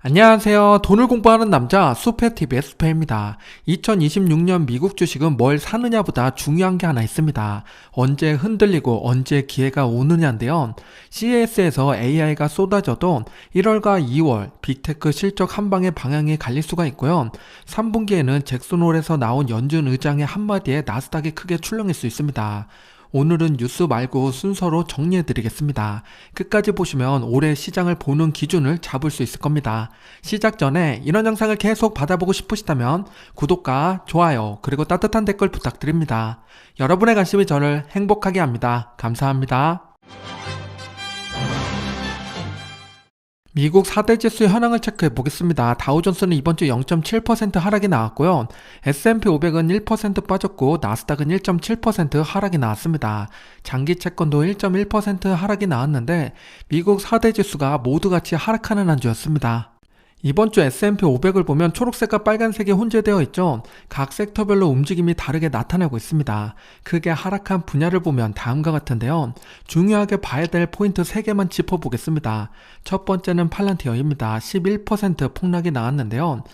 안녕하세요. 돈을 공부하는 남자 수페TV의 수페입니다. 2026년 미국 주식은 뭘 사느냐보다 중요한 게 하나 있습니다. 언제 흔들리고 언제 기회가 오느냐인데요. CES에서 AI가 쏟아져도 1월과 2월 빅테크 실적 한 방에 방향이 갈릴 수가 있고요. 3분기에는 잭슨홀에서 나온 연준 의장의 한마디에 나스닥이 크게 출렁일 수 있습니다. 오늘은 뉴스 말고 순서로 정리해드리겠습니다. 끝까지 보시면 올해 시장을 보는 기준을 잡을 수 있을 겁니다. 시작 전에 이런 영상을 계속 받아보고 싶으시다면 구독과 좋아요 그리고 따뜻한 댓글 부탁드립니다. 여러분의 관심이 저를 행복하게 합니다. 감사합니다. 미국 4대 지수 현황을 체크해 보겠습니다. 다우존스는 이번 주 0.7% 하락이 나왔고요. S&P 500은 1% 빠졌고 나스닥은 1.7% 하락이 나왔습니다. 장기 채권도 1.1% 하락이 나왔는데 미국 4대 지수가 모두 같이 하락하는 한 주였습니다. 이번 주 S&P 500을 보면 초록색과 빨간색이 혼재되어 있죠. 각 섹터별로 움직임이 다르게 나타나고 있습니다. 크게 하락한 분야를 보면 다음과 같은데요. 중요하게 봐야 될 포인트 3개만 짚어보겠습니다. 첫 번째는 팔란티어입니다. 11% 폭락이 나왔는데요.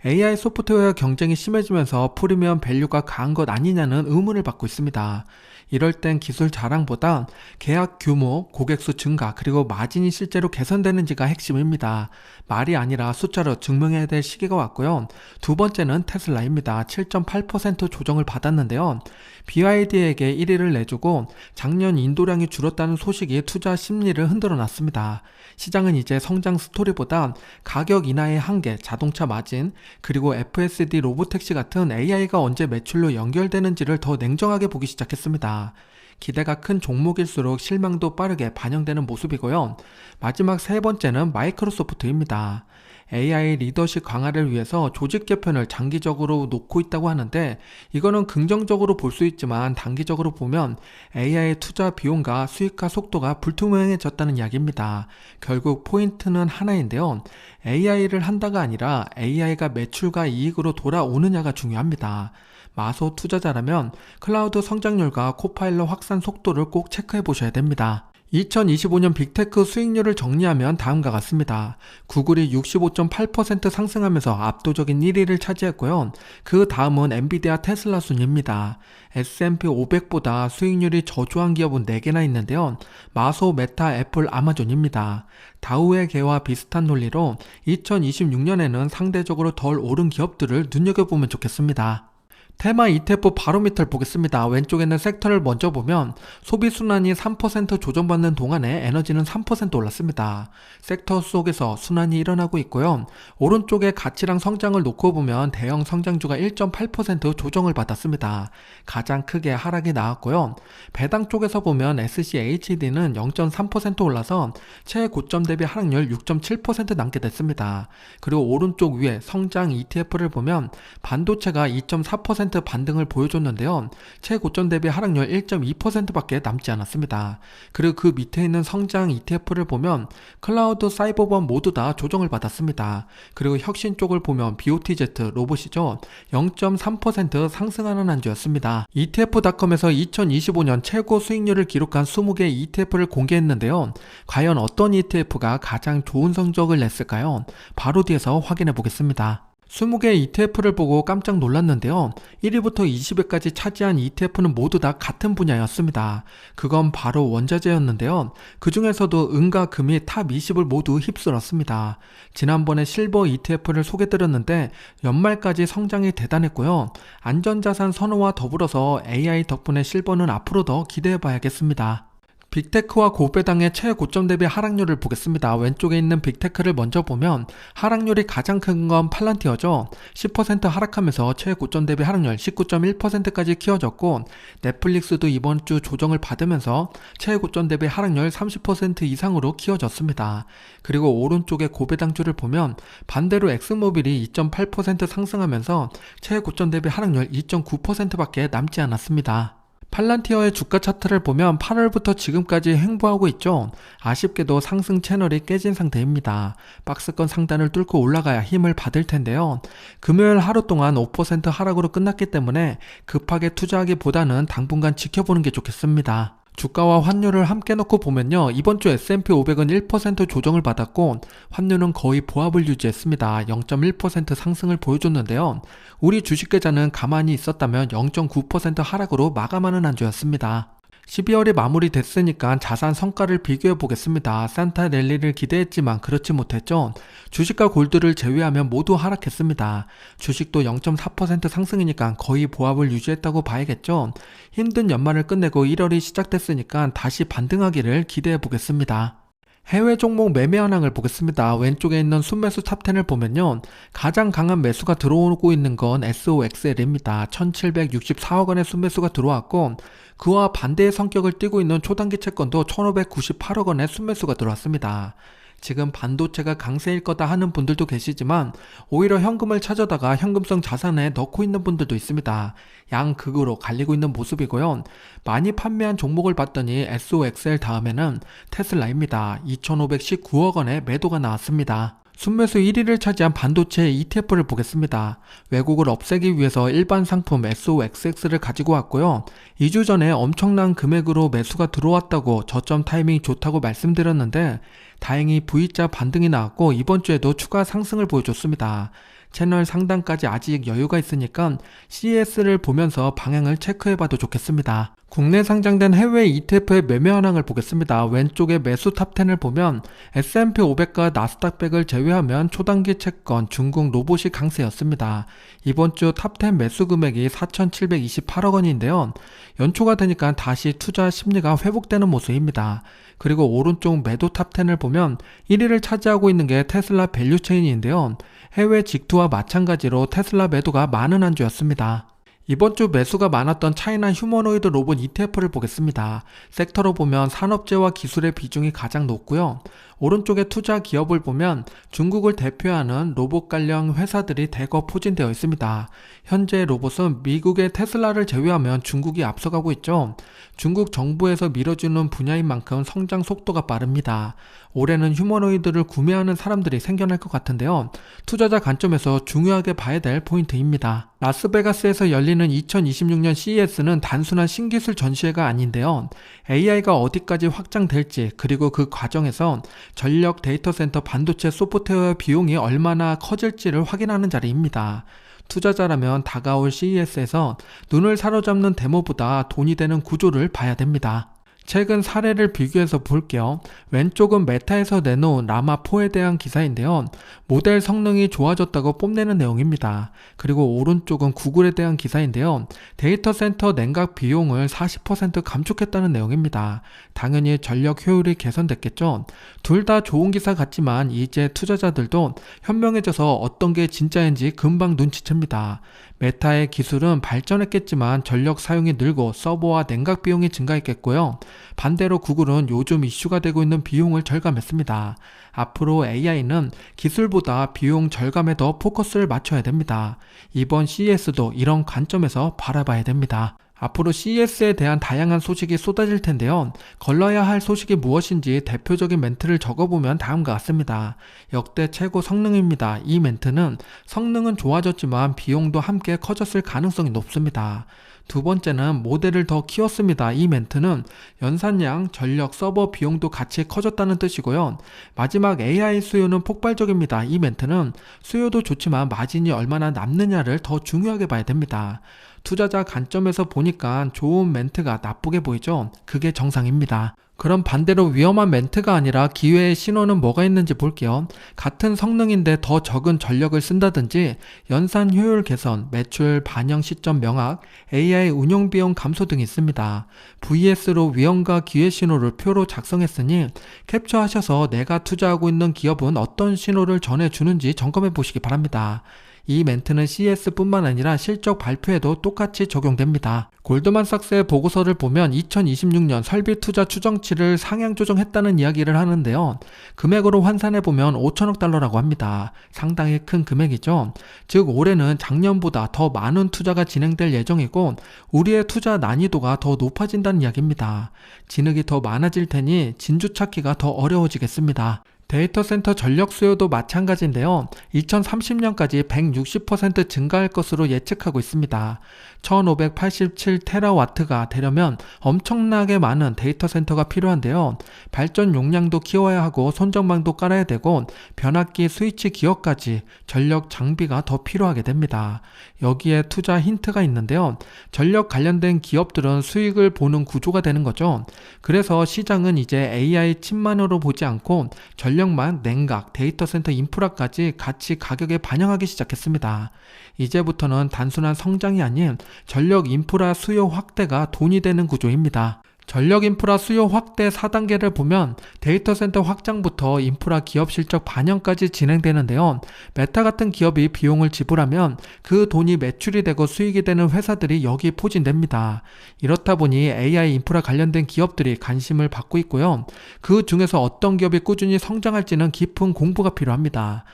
AI 소프트웨어 경쟁이 심해지면서 프리미엄 밸류가 강한 것 아니냐는 의문을 받고 있습니다. 이럴 땐 기술 자랑보다 계약 규모, 고객 수 증가, 그리고 마진이 실제로 개선되는지가 핵심입니다. 말이 아니라 숫자로 증명해야 될 시기가 왔고요. 두 번째는 테슬라입니다. 7.8% 조정을 받았는데요. BYD에게 1위를 내주고 작년 인도량이 줄었다는 소식이 투자 심리를 흔들어 놨습니다. 시장은 이제 성장 스토리보다 가격 인하의 한계, 자동차 마진, 그리고 FSD 로보택시 같은 AI가 언제 매출로 연결되는지를 더 냉정하게 보기 시작했습니다. 기대가 큰 종목일수록 실망도 빠르게 반영되는 모습이고요. 마지막 세 번째는 마이크로소프트입니다. AI 리더십 강화를 위해서 조직 개편을 장기적으로 놓고 있다고 하는데 이거는 긍정적으로 볼 수 있지만 단기적으로 보면 AI 투자 비용과 수익화 속도가 불투명해졌다는 이야기입니다. 결국 포인트는 하나인데요. AI를 한다가 아니라 AI가 매출과 이익으로 돌아오느냐가 중요합니다. 마소 투자자라면 클라우드 성장률과 코파일럿 확산 속도를 꼭 체크해 보셔야 됩니다. 2025년 빅테크 수익률을 정리하면 다음과 같습니다. 구글이 65.8% 상승하면서 압도적인 1위를 차지했고요. 그 다음은 엔비디아, 테슬라 순입니다. S&P 500보다 수익률이 저조한 기업은 4개나 있는데요. 마소, 메타, 애플, 아마존입니다. 다우의 개와 비슷한 논리로 2026년에는 상대적으로 덜 오른 기업들을 눈여겨보면 좋겠습니다. 테마 ETF 바로 밑을 보겠습니다. 왼쪽에 있는 섹터를 먼저 보면 소비순환이 3% 조정받는 동안에 에너지는 3% 올랐습니다. 섹터 속에서 순환이 일어나고 있고요. 오른쪽에 가치랑 성장을 놓고 보면 대형 성장주가 1.8% 조정을 받았습니다. 가장 크게 하락이 나왔고요. 배당 쪽에서 보면 SCHD는 0.3% 올라서 최고점 대비 하락률 6.7% 남게 됐습니다. 그리고 오른쪽 위에 성장 ETF를 보면 반도체가 2.4% 반등을 보여줬는데요. 최고점 대비 하락률 1.2%밖에 남지 않았습니다. 그리고 그 밑에 있는 성장 ETF를 보면 클라우드, 사이버범 모두 다 조정을 받았습니다. 그리고 혁신 쪽을 보면 BOTZ 로봇이죠. 0.3% 상승하는 한 주였습니다. ETF.com에서 2025년 최고 수익률을 기록한 20개 ETF를 공개했는데요. 과연 어떤 ETF가 가장 좋은 성적을 냈을까요? 바로 뒤에서 확인해 보겠습니다. 20개 ETF를 보고 깜짝 놀랐는데요. 1위부터 20위까지 차지한 ETF는 모두 다 같은 분야였습니다. 그건 바로 원자재였는데요. 그 중에서도 은과 금이 탑 20을 모두 휩쓸었습니다. 지난번에 실버 ETF를 소개드렸는데 연말까지 성장이 대단했고요. 안전자산 선호와 더불어서 AI 덕분에 실버는 앞으로 더 기대해봐야겠습니다. 빅테크와 고배당의 최고점 대비 하락률을 보겠습니다. 왼쪽에 있는 빅테크를 먼저 보면 하락률이 가장 큰 건 팔란티어죠. 10% 하락하면서 최고점 대비 하락률 19.1%까지 키워졌고 넷플릭스도 이번 주 조정을 받으면서 최고점 대비 하락률 30% 이상으로 키워졌습니다. 그리고 오른쪽에 고배당주를 보면 반대로 엑스모빌이 2.8% 상승하면서 최고점 대비 하락률 2.9%밖에 남지 않았습니다. 팔란티어의 주가 차트를 보면 8월부터 지금까지 횡보하고 있죠. 아쉽게도 상승 채널이 깨진 상태입니다. 박스권 상단을 뚫고 올라가야 힘을 받을 텐데요. 금요일 하루 동안 5% 하락으로 끝났기 때문에 급하게 투자하기보다는 당분간 지켜보는 게 좋겠습니다. 주가와 환율을 함께 놓고 보면요. 이번 주 S&P 500은 1% 조정을 받았고 환율은 거의 보합을 유지했습니다. 0.1% 상승을 보여줬는데요. 우리 주식 계좌는 가만히 있었다면 0.9% 하락으로 마감하는 한 주였습니다. 12월이 마무리됐으니까 자산 성과를 비교해 보겠습니다. 산타 랠리를 기대했지만 그렇지 못했죠. 주식과 골드를 제외하면 모두 하락했습니다. 주식도 0.4% 상승이니까 거의 보합을 유지했다고 봐야겠죠. 힘든 연말을 끝내고 1월이 시작됐으니까 다시 반등하기를 기대해 보겠습니다. 해외 종목 매매 현황을 보겠습니다. 왼쪽에 있는 순매수 탑10을 보면요. 가장 강한 매수가 들어오고 있는 건 SOXL입니다. 1764억 원의 순매수가 들어왔고 그와 반대의 성격을 띠고 있는 초단기 채권도 1598억 원의 순매수가 들어왔습니다. 지금 반도체가 강세일 거다 하는 분들도 계시지만 오히려 현금을 찾아다가 현금성 자산에 넣고 있는 분들도 있습니다. 양극으로 갈리고 있는 모습이고요. 많이 판매한 종목을 봤더니 SOXL 다음에는 테슬라입니다. 2519억 원의 매도가 나왔습니다. 순매수 1위를 차지한 반도체 ETF를 보겠습니다. 왜곡을 없애기 위해서 일반 상품 SOXX를 가지고 왔고요. 2주 전에 엄청난 금액으로 매수가 들어왔다고 저점 타이밍이 좋다고 말씀드렸는데 다행히 V자 반등이 나왔고 이번 주에도 추가 상승을 보여줬습니다. 채널 상단까지 아직 여유가 있으니까 CES를 보면서 방향을 체크해봐도 좋겠습니다. 국내 상장된 해외 ETF의 매매 현황을 보겠습니다. 왼쪽에 매수 탑10을 보면 S&P 500과 나스닥 100을 제외하면 초단기 채권, 중국 로봇이 강세였습니다. 이번 주 탑10 매수 금액이 4,728억 원인데요. 연초가 되니까 다시 투자 심리가 회복되는 모습입니다. 그리고 오른쪽 매도 탑10을 보면 1위를 차지하고 있는 게 테슬라 밸류체인인데요. 해외 직투와 마찬가지로 테슬라 매도가 많은 한 주였습니다. 이번 주 매수가 많았던 차이나 휴머노이드 로봇 ETF를 보겠습니다. 섹터로 보면 산업재와 기술의 비중이 가장 높고요. 오른쪽에 투자 기업을 보면 중국을 대표하는 로봇 관련 회사들이 대거 포진되어 있습니다. 현재 로봇은 미국의 테슬라를 제외하면 중국이 앞서가고 있죠. 중국 정부에서 밀어주는 분야인 만큼 성장 속도가 빠릅니다. 올해는 휴머노이드를 구매하는 사람들이 생겨날 것 같은데요. 투자자 관점에서 중요하게 봐야 될 포인트입니다. 라스베가스에서 열리는 2026년 CES는 단순한 신기술 전시회가 아닌데요. AI가 어디까지 확장될지 그리고 그 과정에서 전력 데이터 센터 반도체 소프트웨어 비용이 얼마나 커질지를 확인하는 자리입니다. 투자자라면 다가올 CES에서 눈을 사로잡는 데모보다 돈이 되는 구조를 봐야 됩니다. 최근 사례를 비교해서 볼게요. 왼쪽은 메타에서 내놓은 라마4에 대한 기사인데요. 모델 성능이 좋아졌다고 뽐내는 내용입니다. 그리고 오른쪽은 구글에 대한 기사인데요. 데이터 센터 냉각 비용을 40% 감축했다는 내용입니다. 당연히 전력 효율이 개선됐겠죠. 둘 다 좋은 기사 같지만 이제 투자자들도 현명해져서 어떤 게 진짜인지 금방 눈치챕니다. 메타의 기술은 발전했겠지만 전력 사용이 늘고 서버와 냉각 비용이 증가했겠고요. 반대로 구글은 요즘 이슈가 되고 있는 비용을 절감했습니다. 앞으로 AI는 기술보다 비용 절감에 더 포커스를 맞춰야 됩니다. 이번 CES도 이런 관점에서 바라봐야 됩니다. 앞으로 CES에 대한 다양한 소식이 쏟아질 텐데요. 걸러야 할 소식이 무엇인지 대표적인 멘트를 적어보면 다음과 같습니다. 역대 최고 성능입니다. 이 멘트는 성능은 좋아졌지만 비용도 함께 커졌을 가능성이 높습니다. 두 번째는 모델을 더 키웠습니다. 이 멘트는 연산량, 전력, 서버 비용도 같이 커졌다는 뜻이고요. 마지막 AI 수요는 폭발적입니다. 이 멘트는 수요도 좋지만 마진이 얼마나 남느냐를 더 중요하게 봐야 됩니다. 투자자 관점에서 보니까 좋은 멘트가 나쁘게 보이죠? 그게 정상입니다. 그럼 반대로 위험한 멘트가 아니라 기회의 신호는 뭐가 있는지 볼게요. 같은 성능인데 더 적은 전력을 쓴다든지 연산 효율 개선, 매출 반영 시점 명확, AI 운용 비용 감소 등이 있습니다. VS로 위험과 기회 신호를 표로 작성했으니 캡처하셔서 내가 투자하고 있는 기업은 어떤 신호를 전해주는지 점검해 보시기 바랍니다. 이 멘트는 CES뿐만 아니라 실적 발표에도 똑같이 적용됩니다. 골드만삭스의 보고서를 보면 2026년 설비 투자 추정치를 상향 조정했다는 이야기를 하는데요. 금액으로 환산해보면 5천억 달러라고 합니다. 상당히 큰 금액이죠. 즉 올해는 작년보다 더 많은 투자가 진행될 예정이고 우리의 투자 난이도가 더 높아진다는 이야기입니다. 진흙이 더 많아질 테니 진주 찾기가 더 어려워지겠습니다. 데이터 센터 전력 수요도 마찬가지인데요. 2030년까지 160% 증가할 것으로 예측하고 있습니다. 1587테라와트가 되려면 엄청나게 많은 데이터 센터가 필요한데요. 발전 용량도 키워야 하고 손전방도 깔아야 되고 변압기 스위치 기어까지 전력 장비가 더 필요하게 됩니다. 여기에 투자 힌트가 있는데요. 전력 관련된 기업들은 수익을 보는 구조가 되는 거죠. 그래서 시장은 이제 AI 칩만으로 보지 않고 전력망, 냉각, 데이터 센터 인프라까지 같이 가격에 반영하기 시작했습니다. 이제부터는 단순한 성장이 아닌 전력 인프라 수요 확대가 돈이 되는 구조입니다. 전력 인프라 수요 확대 4단계를 보면 데이터 센터 확장부터 인프라 기업 실적 반영까지 진행되는데요. 메타 같은 기업이 비용을 지불하면 그 돈이 매출이 되고 수익이 되는 회사들이 여기 포진됩니다. 이렇다 보니 AI 인프라 관련된 기업들이 관심을 받고 있고요. 그 중에서 어떤 기업이 꾸준히 성장할지는 깊은 공부가 필요합니다.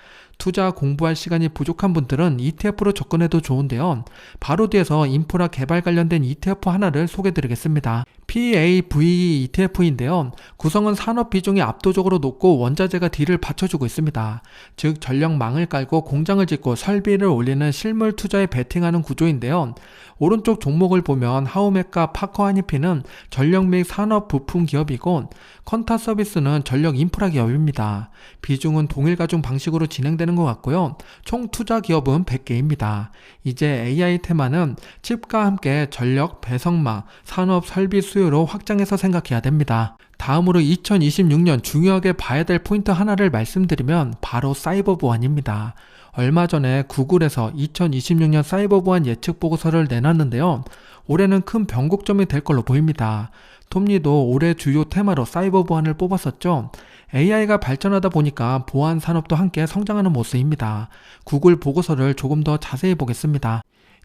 투자 공부할 시간이 부족한 분들은 ETF로 접근해도 좋은데요. 바로 뒤에서 인프라 개발 관련된 ETF 하나를 소개드리겠습니다. PAVE ETF인데요. 구성은 산업 비중이 압도적으로 높고 원자재가 뒤를 받쳐주고 있습니다. 즉 전력망을 깔고 공장을 짓고 설비를 올리는 실물 투자에 베팅하는 구조인데요. 오른쪽 종목을 보면 하우메카 파커하니피는 전력 및 산업 부품 기업이고 컨타 서비스는 전력 인프라 기업입니다. 비중은 동일 가중 방식으로 진행되는 것 같고요. 총 투자 기업은 100개입니다. 이제 AI 테마는 칩과 함께 전력, 배선망, 산업 설비 수요로 확장해서 생각해야 됩니다. 다음으로 2026년 중요하게 봐야 될 포인트 하나를 말씀드리면 바로 사이버 보안입니다. 얼마 전에 구글에서 2026년 사이버 보안 예측 보고서를 내놨는데요. 올해는 큰 변곡점이 될 걸로 보입니다. 톱니도 올해 주요 테마로 사이버 보안을 뽑았었죠. AI가 발전하다 보니까 보안 산업도 함께 성장하는 모습입니다. 구글 보고서를 조금 더 자세히 보겠습니다.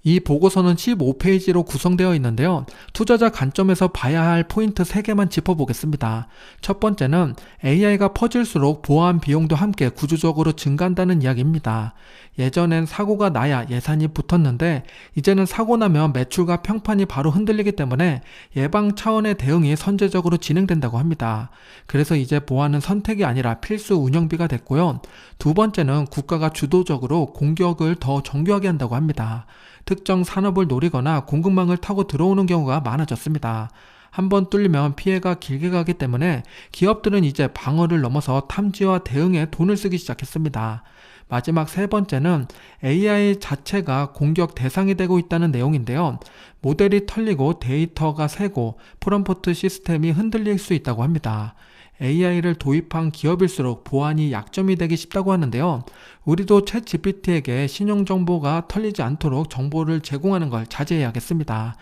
이 보고서는 15페이지로 구성되어 있는데요. 투자자 관점에서 봐야 할 포인트 3개만 짚어보겠습니다. 첫 번째는 AI가 퍼질수록 보안 비용도 함께 구조적으로 증가한다는 이야기입니다. 예전엔 사고가 나야 예산이 붙었는데 이제는 사고 나면 매출과 평판이 바로 흔들리기 때문에 예방 차원의 대응이 선제적으로 진행된다고 합니다. 그래서 이제 보안은 선택이 아니라 필수 운영비가 됐고요. 두 번째는 국가가 주도적으로 공격을 더 정교하게 한다고 합니다. 특정 산업을 노리거나 공급망을 타고 들어오는 경우가 많아졌습니다. 한번 뚫리면 피해가 길게 가기 때문에 기업들은 이제 방어를 넘어서 탐지와 대응에 돈을 쓰기 시작했습니다. 마지막 세 번째는 AI 자체가 공격 대상이 되고 있다는 내용인데요. 모델이 털리고 데이터가 새고 프롬프트 시스템이 흔들릴 수 있다고 합니다. AI를 도입한 기업일수록 보안이 약점이 되기 쉽다고 하는데요. 우리도 챗 GPT에게 신용정보가 털리지 않도록 정보를 제공하는 걸 자제해야겠습니다.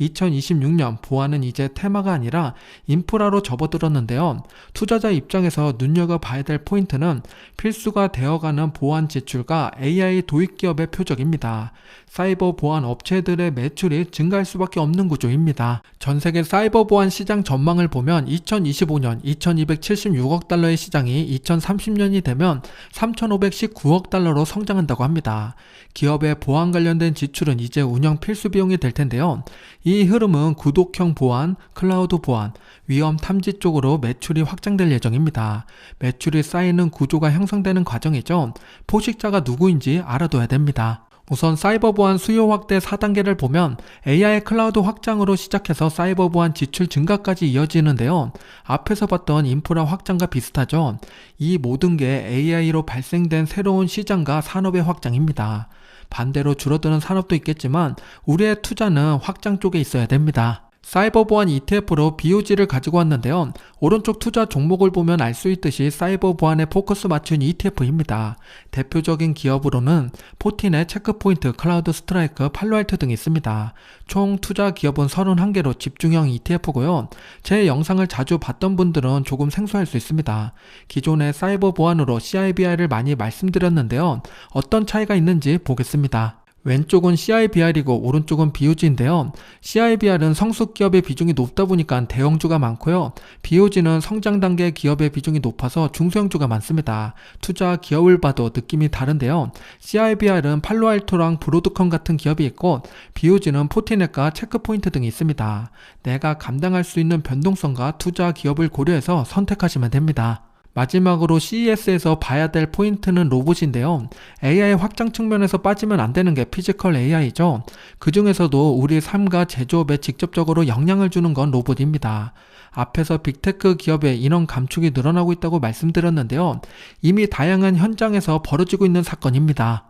2026년 보안은 이제 테마가 아니라 인프라로 접어들었는데요. 투자자 입장에서 눈여겨봐야 될 포인트는 필수가 되어가는 보안 지출과 AI 도입 기업의 표적입니다. 사이버 보안 업체들의 매출이 증가할 수밖에 없는 구조입니다. 전세계 사이버 보안 시장 전망을 보면 2025년 2276억 달러의 시장이 2030년이 되면 3519억 달러로 성장한다고 합니다. 기업의 보안 관련된 지출은 이제 운영 필수 비용이 될 텐데요. 이 흐름은 구독형 보안, 클라우드 보안, 위험 탐지 쪽으로 매출이 확장될 예정입니다. 매출이 쌓이는 구조가 형성되는 과정이죠. 포식자가 누구인지 알아둬야 됩니다. 우선 사이버 보안 수요 확대 4단계를 보면 AI 클라우드 확장으로 시작해서 사이버 보안 지출 증가까지 이어지는데요. 앞에서 봤던 인프라 확장과 비슷하죠. 이 모든 게 AI로 발생된 새로운 시장과 산업의 확장입니다. 반대로 줄어드는 산업도 있겠지만 우리의 투자는 확장 쪽에 있어야 됩니다. 사이버 보안 ETF로 BOG를 가지고 왔는데요. 오른쪽 투자 종목을 보면 알 수 있듯이 사이버 보안에 포커스 맞춘 ETF입니다. 대표적인 기업으로는 포티넷, 체크포인트, 클라우드 스트라이크, 팔로알토 등이 있습니다. 총 투자 기업은 31개로 집중형 ETF고요. 제 영상을 자주 봤던 분들은 조금 생소할 수 있습니다. 기존의 사이버 보안으로 CIBR을 많이 말씀드렸는데요. 어떤 차이가 있는지 보겠습니다. 왼쪽은 CIBR이고 오른쪽은 BOG인데요. CIBR은 성숙 기업의 비중이 높다 보니까 대형주가 많고요. BOG는 성장 단계 기업의 비중이 높아서 중소형주가 많습니다. 투자 기업을 봐도 느낌이 다른데요. CIBR은 팔로알토랑 브로드컴 같은 기업이 있고 BOG는 포티넷과 체크포인트 등이 있습니다. 내가 감당할 수 있는 변동성과 투자 기업을 고려해서 선택하시면 됩니다. 마지막으로 CES에서 봐야 될 포인트는 로봇인데요. AI 확장 측면에서 빠지면 안 되는 게 피지컬 AI죠. 그 중에서도 우리 삶과 제조업에 직접적으로 영향을 주는 건 로봇입니다. 앞에서 빅테크 기업의 인원 감축이 늘어나고 있다고 말씀드렸는데요. 이미 다양한 현장에서 벌어지고 있는 사건입니다.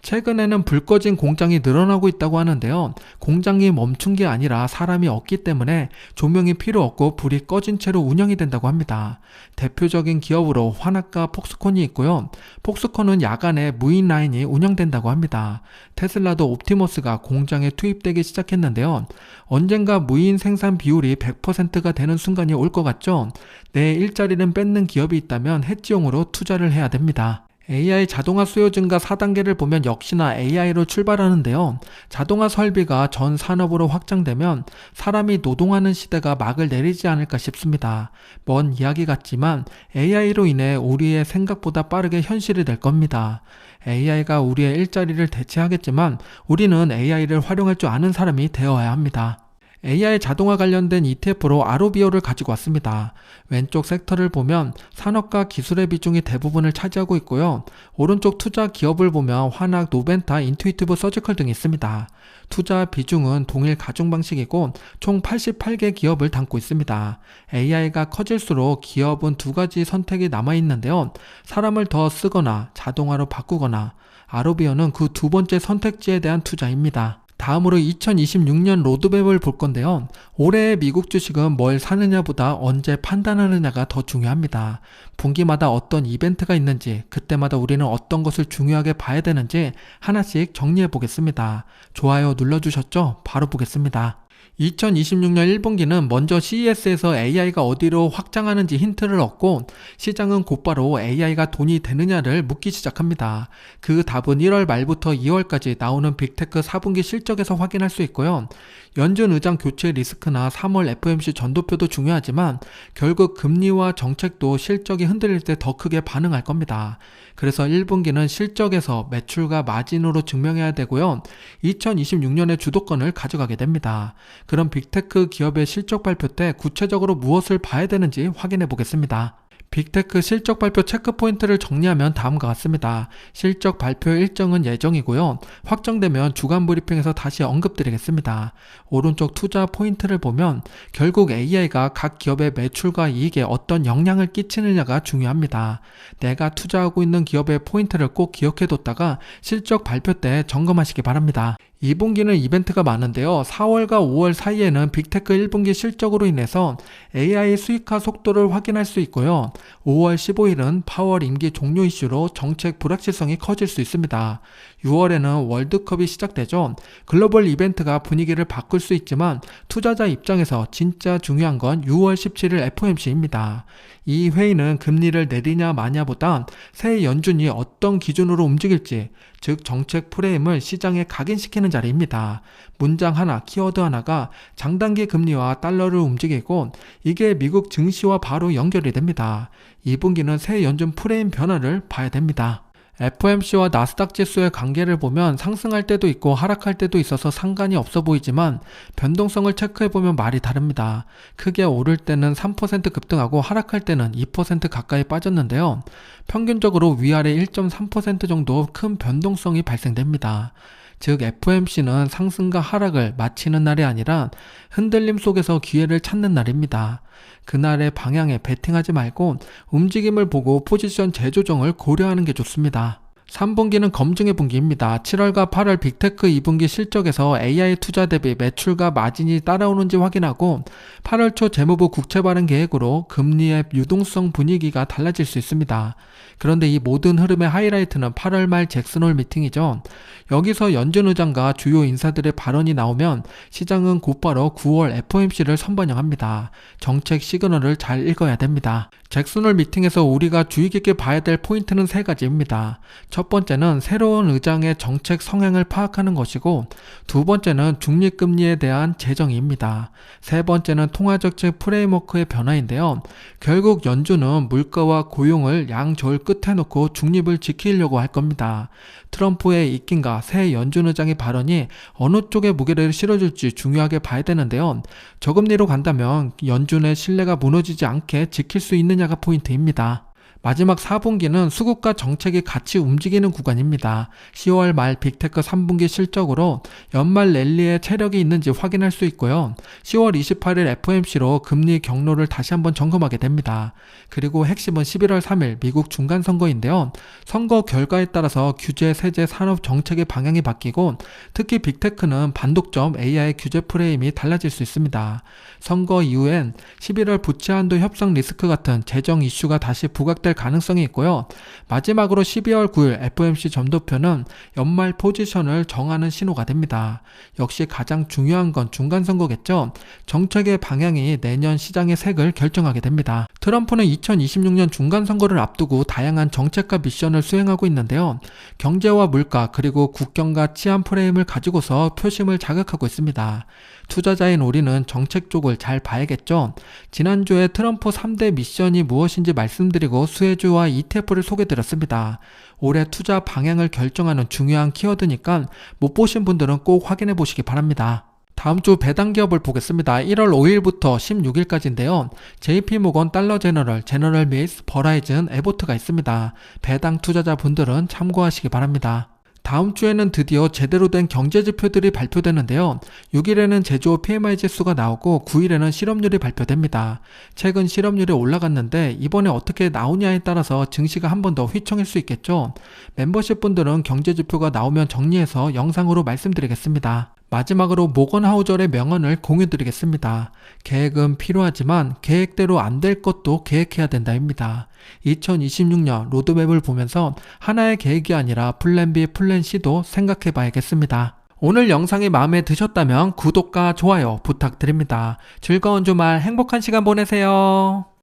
최근에는 불 꺼진 공장이 늘어나고 있다고 하는데요. 공장이 멈춘 게 아니라 사람이 없기 때문에 조명이 필요 없고 불이 꺼진 채로 운영이 된다고 합니다. 대표적인 기업으로 화나카 폭스콘이 있고요. 폭스콘은 야간에 무인 라인이 운영된다고 합니다. 테슬라도 옵티머스가 공장에 투입되기 시작했는데요. 언젠가 무인 생산 비율이 100%가 되는 순간이 올 것 같죠? 내 일자리는 뺏는 기업이 있다면 해지용으로 투자를 해야 됩니다. AI 자동화 수요 증가 4단계를 보면 역시나 AI로 출발하는데요. 자동화 설비가 전 산업으로 확장되면 사람이 노동하는 시대가 막을 내리지 않을까 싶습니다. 먼 이야기 같지만 AI로 인해 우리의 생각보다 빠르게 현실이 될 겁니다. AI가 우리의 일자리를 대체하겠지만 우리는 AI를 활용할 줄 아는 사람이 되어야 합니다. AI 자동화 관련된 ETF로 아로비오를 가지고 왔습니다. 왼쪽 섹터를 보면 산업과 기술의 비중이 대부분을 차지하고 있고요. 오른쪽 투자 기업을 보면 화낙, 노벤타, 인투이티브, 서지컬 등이 있습니다. 투자 비중은 동일 가중 방식이고 총 88개 기업을 담고 있습니다. AI가 커질수록 기업은 두 가지 선택이 남아있는데요. 사람을 더 쓰거나 자동화로 바꾸거나, 아로비오는 그 두 번째 선택지에 대한 투자입니다. 다음으로 2026년 로드맵을 볼 건데요. 올해의 미국 주식은 뭘 사느냐보다 언제 판단하느냐가 더 중요합니다. 분기마다 어떤 이벤트가 있는지, 그때마다 우리는 어떤 것을 중요하게 봐야 되는지 하나씩 정리해 보겠습니다. 좋아요 눌러주셨죠? 바로 보겠습니다. 2026년 1분기는 먼저 CES에서 AI가 어디로 확장하는지 힌트를 얻고 시장은 곧바로 AI가 돈이 되느냐를 묻기 시작합니다. 그 답은 1월 말부터 2월까지 나오는 빅테크 4분기 실적에서 확인할 수 있고요. 연준 의장 교체 리스크나 3월 FOMC 전도표도 중요하지만 결국 금리와 정책도 실적이 흔들릴 때 더 크게 반응할 겁니다. 그래서 1분기는 실적에서 매출과 마진으로 증명해야 되고요. 2026년의 주도권을 가져가게 됩니다. 그럼 빅테크 기업의 실적 발표 때 구체적으로 무엇을 봐야 되는지 확인해 보겠습니다. 빅테크 실적 발표 체크포인트를 정리하면 다음과 같습니다. 실적 발표 일정은 예정이고요. 확정되면 주간 브리핑에서 다시 언급드리겠습니다. 오른쪽 투자 포인트를 보면 결국 AI가 각 기업의 매출과 이익에 어떤 영향을 끼치느냐가 중요합니다. 내가 투자하고 있는 기업의 포인트를 꼭 기억해뒀다가 실적 발표 때 점검하시기 바랍니다. 2분기는 이벤트가 많은데요. 4월과 5월 사이에는 빅테크 1분기 실적으로 인해서 AI 수익화 속도를 확인할 수 있고요. 5월 15일은 파월 임기 종료 이슈로 정책 불확실성이 커질 수 있습니다. 6월에는 월드컵이 시작되죠. 글로벌 이벤트가 분위기를 바꿀 수 있지만 투자자 입장에서 진짜 중요한 건 6월 17일 FOMC입니다. 이 회의는 금리를 내리냐 마냐보다 새 연준이 어떤 기준으로 움직일지, 즉 정책 프레임을 시장에 각인시키는 자리입니다. 문장 하나, 키워드 하나가 장단기 금리와 달러를 움직이고 이게 미국 증시와 바로 연결이 됩니다. 2분기는 새 연준 프레임 변화를 봐야 됩니다. FOMC와 나스닥 지수의 관계를 보면 상승할 때도 있고 하락할 때도 있어서 상관이 없어 보이지만 변동성을 체크해보면 말이 다릅니다. 크게 오를 때는 3% 급등하고 하락할 때는 2% 가까이 빠졌는데요. 평균적으로 위아래 1.3% 정도 큰 변동성이 발생됩니다. 즉 FOMC는 상승과 하락을 마치는 날이 아니라 흔들림 속에서 기회를 찾는 날입니다. 그날의 방향에 베팅하지 말고 움직임을 보고 포지션 재조정을 고려하는 게 좋습니다. 3분기는 검증의 분기입니다. 7월과 8월 빅테크 2분기 실적에서 AI 투자 대비 매출과 마진이 따라오는지 확인하고 8월 초 재무부 국채 발행 계획으로 금리의 유동성 분위기가 달라질 수 있습니다. 그런데 이 모든 흐름의 하이라이트는 8월 말 잭슨홀 미팅이죠. 여기서 연준 의장과 주요 인사들의 발언이 나오면 시장은 곧바로 9월 FOMC를 선반영합니다. 정책 시그널을 잘 읽어야 됩니다. 잭슨홀 미팅에서 우리가 주의 깊게 봐야 될 포인트는 세 가지입니다. 첫 번째는 새로운 의장의 정책 성향을 파악하는 것이고, 두 번째는 중립금리에 대한 재정의입니다. 세 번째는 통화정책 프레임워크의 변화인데요. 결국 연준은 물가와 고용을 양저울 끝에 놓고 중립을 지키려고 할 겁니다. 트럼프의 입김과 새 연준 의장의 발언이 어느 쪽에 무게를 실어줄지 중요하게 봐야 되는데요. 저금리로 간다면 연준의 신뢰가 무너지지 않게 지킬 수 있느냐가 포인트입니다. 마지막 4분기는 수급과 정책이 같이 움직이는 구간입니다. 10월 말 빅테크 3분기 실적으로 연말 랠리에 체력이 있는지 확인할 수 있고요. 10월 28일 FOMC로 금리 경로를 다시 한번 점검하게 됩니다. 그리고 핵심은 11월 3일 미국 중간선거인데요. 선거 결과에 따라서 규제, 세제, 산업 정책의 방향이 바뀌고 특히 빅테크는 반독점 AI 규제 프레임이 달라질 수 있습니다. 선거 이후엔 11월 부채 한도 협상 리스크 같은 재정 이슈가 다시 부각될 가능성이 있고요. 마지막으로 12월 9일 FOMC 점도표는 연말 포지션을 정하는 신호가 됩니다. 역시 가장 중요한 건 중간선거겠죠. 정책의 방향이 내년 시장의 색을 결정하게 됩니다. 트럼프는 2026년 중간선거를 앞두고 다양한 정책과 미션을 수행하고 있는데요. 경제와 물가 그리고 국경과 치안 프레임을 가지고서 표심을 자극하고 있습니다. 투자자인 우리는 정책 쪽을 잘 봐야겠죠. 지난주에 트럼프 3대 미션이 무엇인지 말씀드리고 수혜주와 ETF를 소개드렸습니다. 올해 투자 방향을 결정하는 중요한 키워드니까 못 보신 분들은 꼭 확인해 보시기 바랍니다. 다음 주 배당 기업을 보겠습니다. 1월 5일부터 16일까지인데요. JP모건, 달러제너럴, 제너럴밀스, 버라이즌, 에보트가 있습니다. 배당 투자자분들은 참고하시기 바랍니다. 다음 주에는 드디어 제대로 된 경제지표들이 발표되는데요. 6일에는 제조업 PMI 지수가 나오고 9일에는 실업률이 발표됩니다. 최근 실업률이 올라갔는데 이번에 어떻게 나오냐에 따라서 증시가 한 번 더 휘청일 수 있겠죠. 멤버십 분들은 경제지표가 나오면 정리해서 영상으로 말씀드리겠습니다. 마지막으로 모건 하우절의 명언을 공유드리겠습니다. 계획은 필요하지만 계획대로 안 될 것도 계획해야 된다입니다. 2026년 로드맵을 보면서 하나의 계획이 아니라 플랜 B, 플랜 C도 생각해 봐야겠습니다. 오늘 영상이 마음에 드셨다면 구독과 좋아요 부탁드립니다. 즐거운 주말 행복한 시간 보내세요.